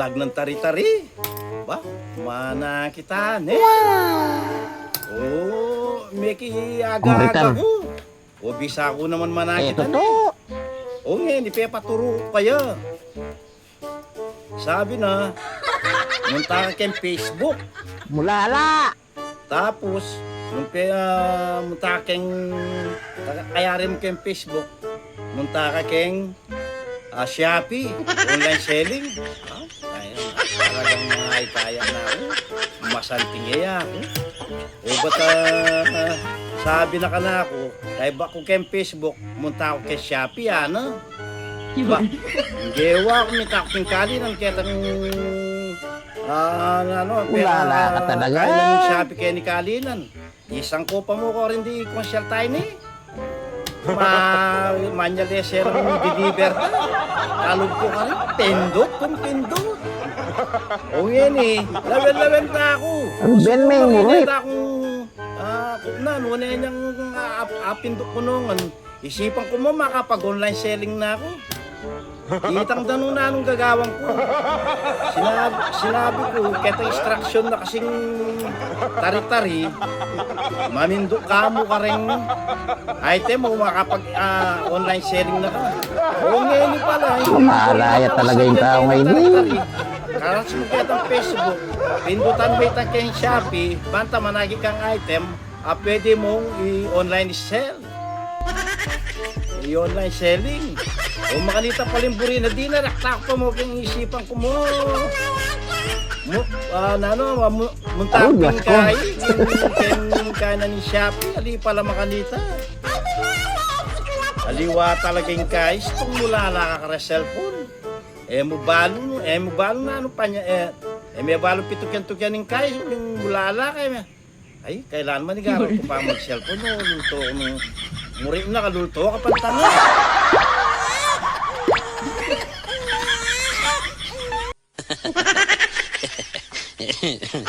vlog ng tari-tari. Ba, mana kita, ne? Oh, may kiaga-aga ko. O, bisa ko naman mana kita, ne? O, ngayon, ipapaturo kaya. Sabi na, munta ka kayong Facebook. Mulala! Tapos, munta ka kayong, kaya rin mo kayong Facebook, munta ka kayong Shopee, online selling. Talagang mga kaya na ako. Masanting iya ako. O ba't sabi na ka na ako, kaya ba ko kayong Facebook, munta ako kay Shopee, ano? Ba, gewa ako may takping kalinan, kaya tang Ulala ka talaga. Kaya ng Shopee kaya ni kalinan. Isang kopa mo ko rin di konsyal tayo ni. Manyaleser ang deliver ka. Kalog ko ka rin, pindot kung pindot. O yan eh, lawen-lawen na ako. Ang ben may ngurit. Wala niyang apindot ko nung isipan ko mo makapag-online selling na ako. Kitang tanong na anong gagawang ko. Sinabi ko, kaya instruction na kasing tari-tari, mamindok ka mo ka rin item mo makapag-online selling na ka. O ngayon pala. Malaya talaga yung tao ngayon. Karas mo kaya ng Facebook, pindutan mo itang kayong Shopee, banta managi kang item, pwede mong i-online sell. I-online selling. O makanita palimburi na di na naktak pa mo kayong isipan ko mo. Muntapin kayo, kayong kaya ni Shopee, ali pala makanita. Aliwa talaga yung kayo, itong mulala ka ka cellphone. Mo balo na ano pa niya, may balo pitukyan-tukyan ng kayo, yung mulala kayo. Ay, kailan man igaraw ko pa mag-cellphone, lulto ko nung murik na kalulto ka pantanga. Hehehe